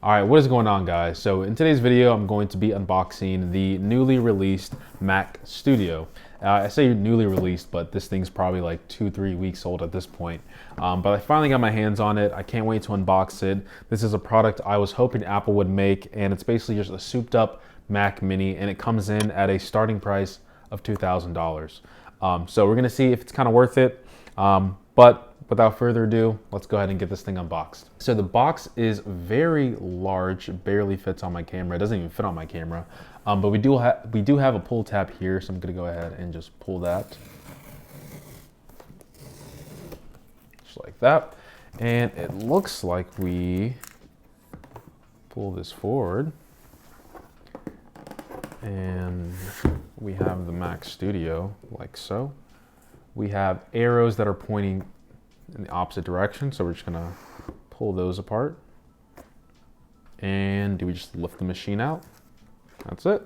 All right, what is going on, guys? So in today's video, I'm going to be unboxing the newly released Mac Studio. I say newly released, but this thing's probably like 2-3 weeks old at this point. But I finally got my hands on it. I can't wait to unbox it. This is a product I was hoping Apple would make, and it's basically just a souped up Mac Mini, and it comes in at a starting price of $2,000. So we're gonna see if it's kind of worth it. But without further ado, let's go ahead and get this thing unboxed. So the box is very large, barely fits on my camera. It doesn't even fit on my camera. But we do have a pull tab here, so I'm gonna go ahead and just pull that. Just like that. And it looks like we pull this forward. And we have the Mac Studio, like so. We have arrows that are pointing in the opposite direction, so we're just gonna pull those apart. And do we just lift the machine out? That's it.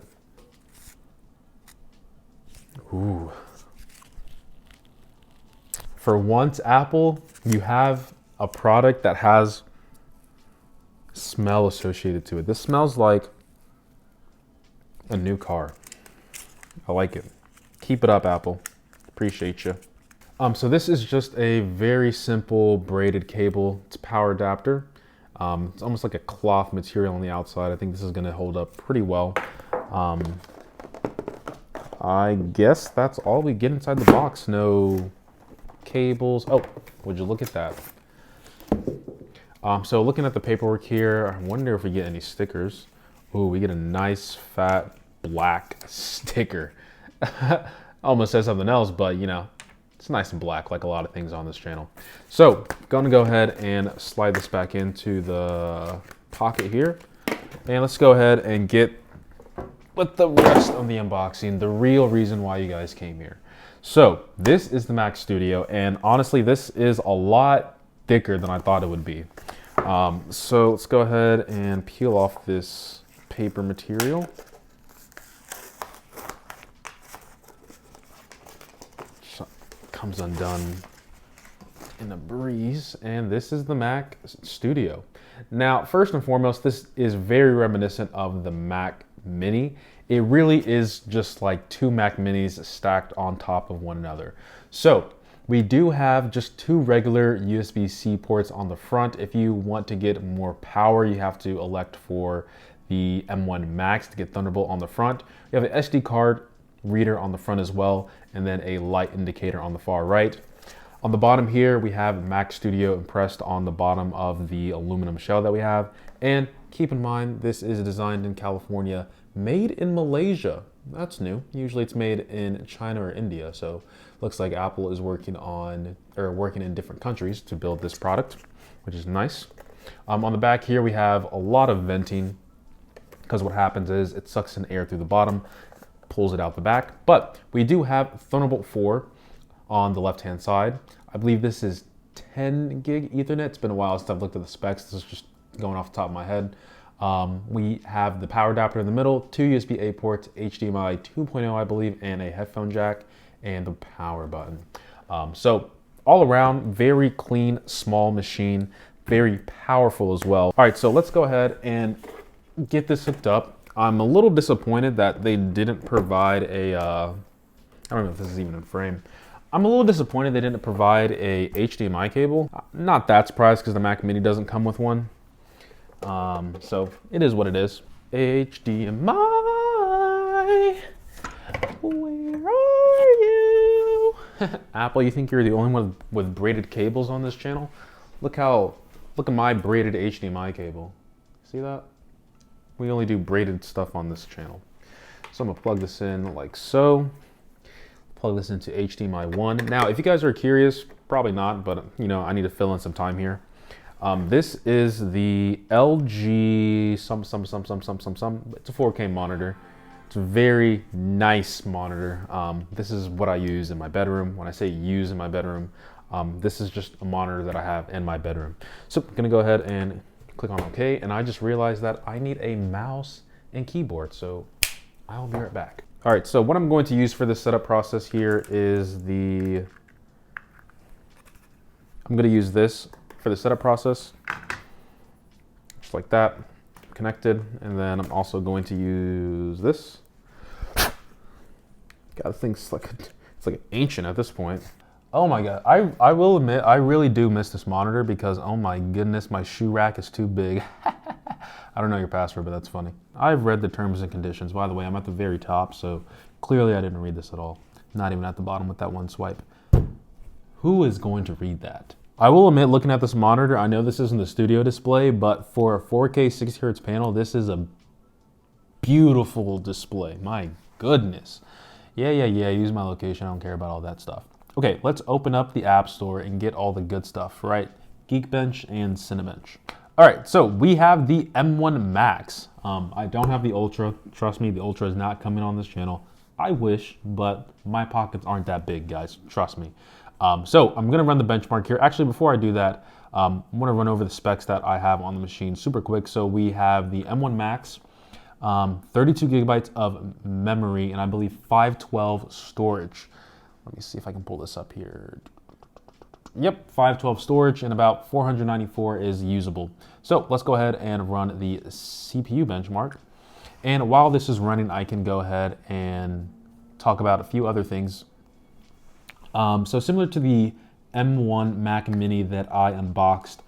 Ooh. For once, Apple, you have a product that has smell associated to it. This smells like a new car. I like it. Keep it up, Apple. Appreciate you. So this is just a very simple braided cable. It's a power adapter. It's almost like a cloth material on the outside. I think this is going to hold up pretty well. I guess that's all we get inside the box. No cables. Oh, would you look at that? So looking at the paperwork here, I wonder if we get any stickers. Ooh, we get a nice fat black sticker. Almost says something else, but you know, it's nice and black like a lot of things on this channel. So going to go ahead and slide this back into the pocket here. And let's go ahead and get with the rest of the unboxing, the real reason why you guys came here. So this is the Mac Studio, and honestly, this is a lot thicker than I thought it would be. So let's go ahead and peel off this paper material. Comes undone in a breeze, and this is the Mac Studio. Now, first and foremost, this is very reminiscent of the Mac Mini. It really is just like two Mac Minis stacked on top of one another. So we do have just two regular USB-C ports on the front. If you want to get more power, you have to elect for the M1 Max to get Thunderbolt on the front. You have an SD card reader on the front as well, and then a light indicator on the far right. On the bottom here, we have Mac Studio impressed on the bottom of the aluminum shell that we have. And keep in mind, this is designed in California, made in Malaysia. That's new. Usually it's made in China or India. So looks like Apple is working in different countries to build this product, which is nice. On the back here, we have a lot of venting, because what happens is it sucks in air through the bottom, pulls it out the back. But we do have Thunderbolt 4 on the left-hand side. I believe this is 10 gig Ethernet. It's been a while since I've looked at the specs. This is just going off the top of my head. We have the power adapter in the middle, two USB-A ports, HDMI 2.0, I believe, and a headphone jack, and the power button. So all around, very clean, small machine, very powerful as well. All right, so let's go ahead and get this hooked up. I'm a little disappointed that they didn't provide a, I don't know if this is even in frame. I'm a little disappointed they didn't provide a HDMI cable. Not that surprised because the Mac Mini doesn't come with one. So it is what it is. HDMI, where are you? Apple, you think you're the only one with braided cables on this channel? Look at my braided HDMI cable. See that? We only do braided stuff on this channel. So I'm gonna plug this in like so. Plug this into HDMI 1. Now, if you guys are curious, probably not, but you know, I need to fill in some time here. This is the LG It's a 4K monitor. It's a very nice monitor. This is what I use in my bedroom. When I say use in my bedroom, this is just a monitor that I have in my bedroom. So I'm gonna go ahead and click on OK, and I just realized that I need a mouse and keyboard, so I'll be right back. All right, so what I'm going to use for this setup process here is I'm gonna use this for the setup process, just like that. connected, and then I'm also going to use this. God, this thing's like it's like ancient at this point. Oh my God, I will admit I really do miss this monitor because oh my goodness, my shoe rack is too big. I don't know your password, but that's funny. I've read the terms and conditions. By the way, I'm at the very top, so clearly I didn't read this at all. Not even at the bottom with that one swipe. Who is going to read that? I will admit, looking at this monitor, I know this isn't the studio display, but for a 4K 60Hz panel, this is a beautiful display. My goodness. Yeah, use my location. I don't care about all that stuff. Okay, let's open up the App Store and get all the good stuff, right? Geekbench and Cinebench. All right, so we have the M1 Max. I don't have the Ultra. Trust me, the Ultra is not coming on this channel. I wish, but my pockets aren't that big, guys. Trust me. So I'm gonna run the benchmark here. Actually, before I do that, I wanna run over the specs that I have on the machine super quick. So we have the M1 Max, 32 gigabytes of memory, and I believe 512 storage. Let me see if I can pull this up here. Yep, 512 storage and about 494 is usable. So let's go ahead and run the CPU benchmark. And while this is running, I can go ahead and talk about a few other things. So similar to the M1 Mac Mini that I unboxed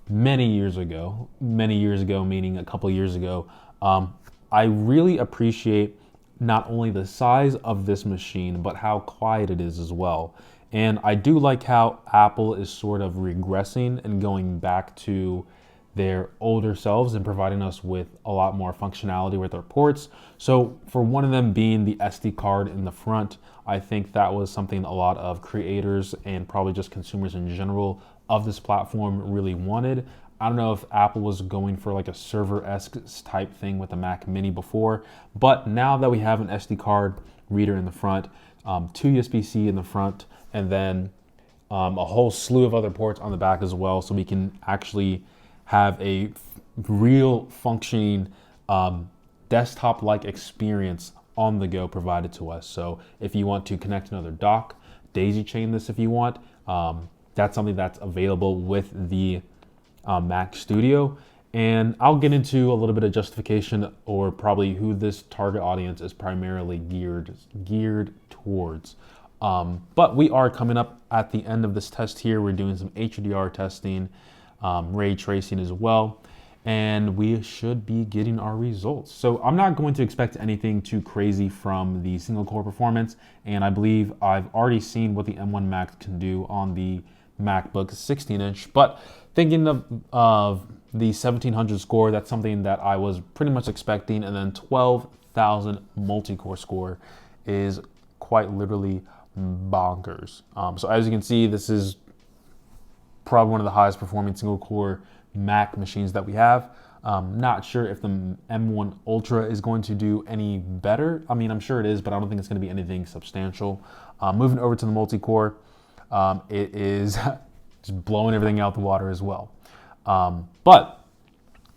many years ago meaning a couple years ago, I really appreciate not only the size of this machine, but how quiet it is as well. And I do like how Apple is sort of regressing and going back to their older selves and providing us with a lot more functionality with our ports. So for one of them being the SD card in the front, I think that was something a lot of creators and probably just consumers in general of this platform really wanted. I don't know if Apple was going for like a server-esque type thing with the Mac Mini before, but now that we have an SD card reader in the front, two USB-C in the front, and then a whole slew of other ports on the back as well, so we can actually have a real functioning desktop-like experience on the go provided to us. So if you want to connect another dock, daisy chain this if you want, that's something that's available with the Mac Studio. And I'll get into a little bit of justification or probably who this target audience is primarily geared towards. But we are coming up at the end of this test here. We're doing some HDR testing, ray tracing as well, and we should be getting our results. So I'm not going to expect anything too crazy from the single core performance, and I believe I've already seen what the M1 Max can do on the MacBook 16-inch, but thinking of the 1700 score, that's something that I was pretty much expecting, and then 12,000 multi-core score is quite literally bonkers. So as you can see, this is probably one of the highest performing single core Mac machines that we have. Not sure if the M1 Ultra is going to do any better. I mean, I'm sure it is, but I don't think it's going to be anything substantial. Moving over to the multi-core, it is just blowing everything out the water as well. But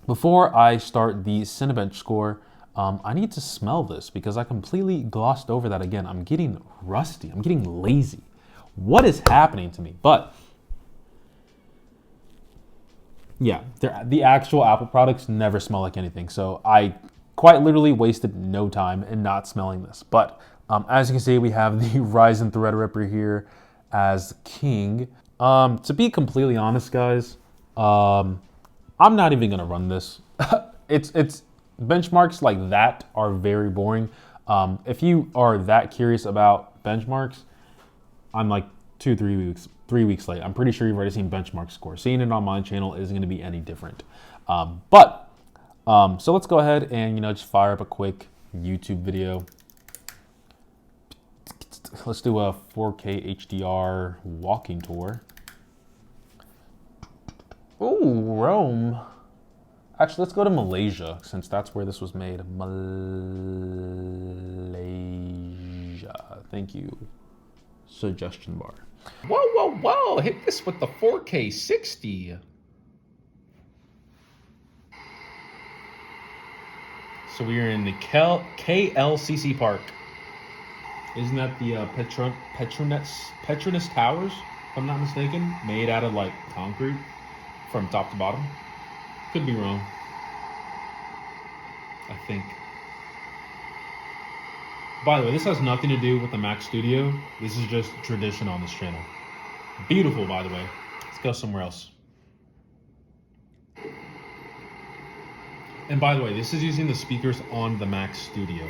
before I start the Cinebench score, I need to smell this because I completely glossed over that again. I'm getting rusty. I'm getting lazy. What is happening to me? But yeah, the actual Apple products never smell like anything. So I quite literally wasted no time in not smelling this. But as you can see, we have the Ryzen Threadripper here as king. To be completely honest, guys, I'm not even gonna run this. It's benchmarks like that are very boring. If you are that curious about benchmarks, I'm like 3 weeks late. I'm pretty sure you've already seen benchmark score. Seeing it on my channel isn't going to be any different. So let's go ahead and just fire up a quick YouTube video. Let's do a 4K HDR walking tour. Ooh, Rome. Actually, let's go to Malaysia since that's where this was made. Malaysia. Thank you. Suggestion bar. Whoa, hit this with the 4K 60. So we are in the KLCC Park. Isn't that the Petronas Towers, if I'm not mistaken? Made out of like concrete from top to bottom. Could be wrong. I think. By the way, this has nothing to do with the Mac Studio. This is just tradition on this channel. Beautiful, by the way. Let's go somewhere else. And by the way, this is using the speakers on the Mac Studio.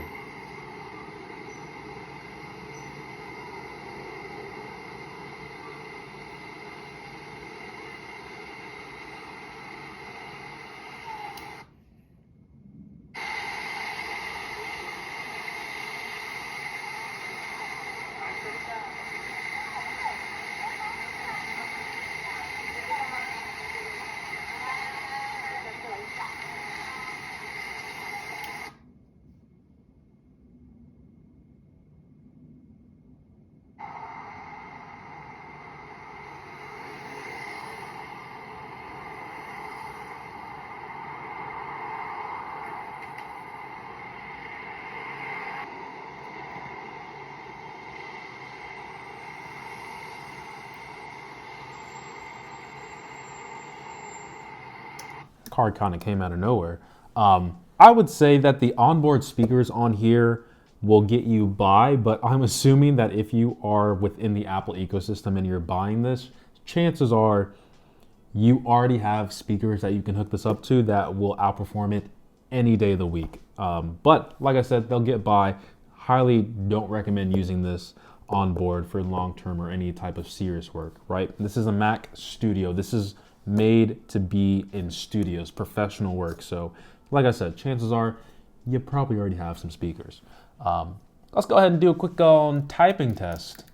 Card kind of came out of nowhere. I would say that the onboard speakers on here will get you by, but I'm assuming that if you are within the Apple ecosystem and you're buying this, chances are you already have speakers that you can hook this up to that will outperform it any day of the week. But like I said, they'll get by. Highly don't recommend using this on board for long-term or any type of serious work, right? This is a Mac Studio. This is made to be in studios, professional work. So like I said, chances are you probably already have some speakers. Let's go ahead and do a quick typing test.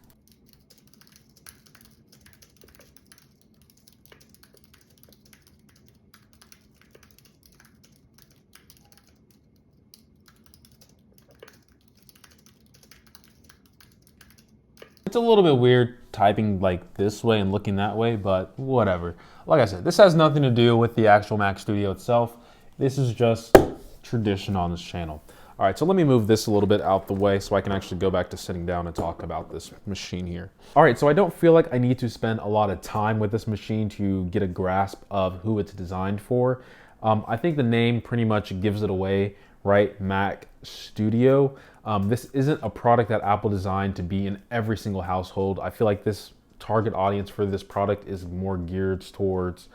It's a little bit weird typing like this way and looking that way, but whatever. Like I said, this has nothing to do with the actual Mac Studio itself. This is just tradition on this channel. All right, so let me move this a little bit out the way so I can actually go back to sitting down and talk about this machine here. All right, so I don't feel like I need to spend a lot of time with this machine to get a grasp of who it's designed for. I think the name pretty much gives it away, right? Mac Studio. This isn't a product that Apple designed to be in every single household. I feel like this target audience for this product is more geared towards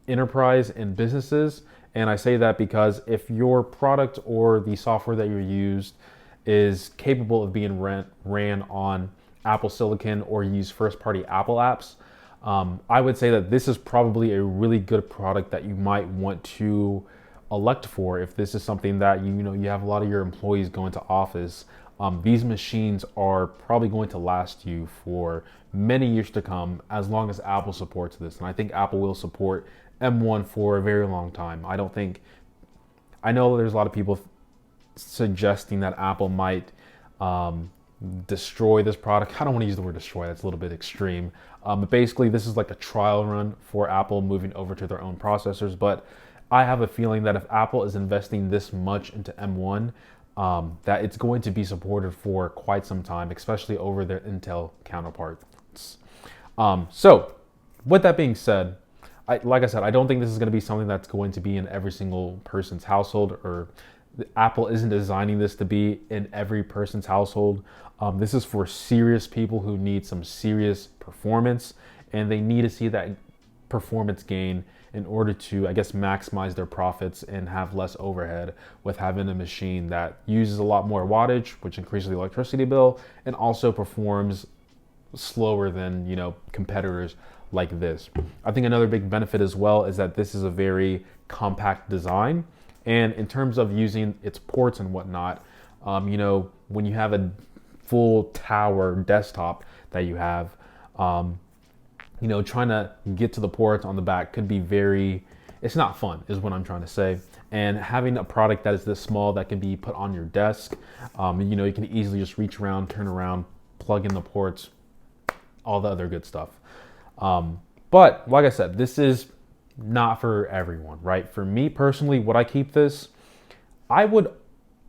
enterprise and businesses. And I say that because if your product or the software that you used is capable of being ran on Apple Silicon or use first-party Apple apps, I would say that this is probably a really good product that you might want to elect for if this is something that you have a lot of your employees going to office. These machines are probably going to last you for many years to come as long as Apple supports this. And I think Apple will support M1 for a very long time. I know there's a lot of people suggesting that Apple might destroy this product. I don't want to use the word destroy, that's a little bit extreme. But basically this is like a trial run for Apple moving over to their own processors. But I have a feeling that if Apple is investing this much into M1, that it's going to be supported for quite some time, especially over their Intel counterparts. So with that being said, like I said, I don't think this is going to be something that's going to be in every single person's household, or Apple isn't designing this to be in every person's household. This is for serious people who need some serious performance, and they need to see that performance gain in order to, I guess, maximize their profits and have less overhead with having a machine that uses a lot more wattage, which increases the electricity bill, and also performs slower than competitors like this. I think another big benefit as well is that this is a very compact design, and in terms of using its ports and whatnot, when you have a full tower desktop that you have, trying to get to the ports on the back could be it's not fun, is what I'm trying to say. And having a product that is this small that can be put on your desk, you can easily just reach around, turn around, plug in the ports, all the other good stuff. But like I said, this is not for everyone, right? For me personally, would I keep this? I would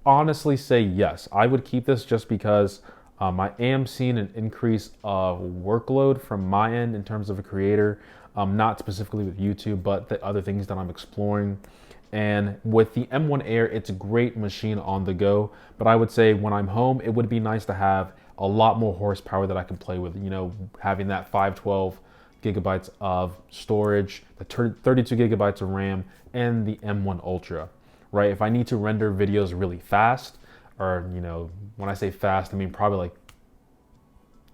honestly say yes. I would keep this just because I am seeing an increase of workload from my end in terms of a creator, not specifically with YouTube, but the other things that I'm exploring. And with the M1 Air, it's a great machine on the go. But I would say when I'm home, it would be nice to have a lot more horsepower that I can play with. You know, having that 512 gigabytes of storage, the 32 gigabytes of RAM, and the M1 Ultra, right? If I need to render videos really fast, or, you know, when I say fast, I mean probably like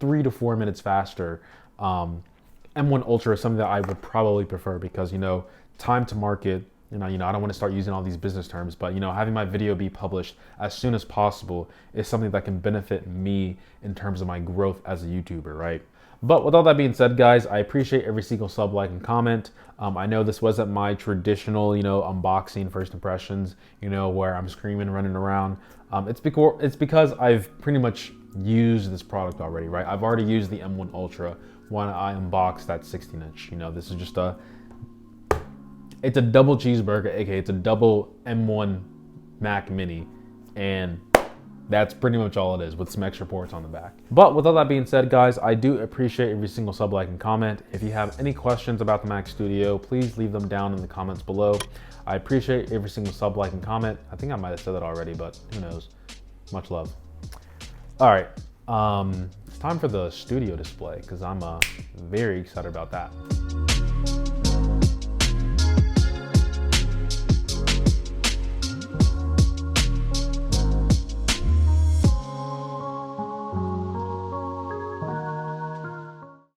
3 to 4 minutes faster, M1 Ultra is something that I would probably prefer because, you know, time to market, I don't want to start using all these business terms, but, you know, having my video be published as soon as possible is something that can benefit me in terms of my growth as a YouTuber, right? But with all that being said, guys, I appreciate every single sub, like, and comment. I know this wasn't my traditional, you know, unboxing first impressions, you know, where I'm screaming, running around. It's because I've pretty much used this product already, right? I've already used the M1 Ultra when I unboxed that 16-inch. You know, this is just it's a double cheeseburger, aka it's a double M1 Mac Mini, and that's pretty much all it is with some extra ports on the back. But with all that being said, guys, I do appreciate every single sub, like, and comment. If you have any questions about the Mac Studio, please leave them down in the comments below. I appreciate every single sub, like, and comment. I think I might have said that already, but who knows? Much love. All right, it's time for the studio display because I'm very excited about that.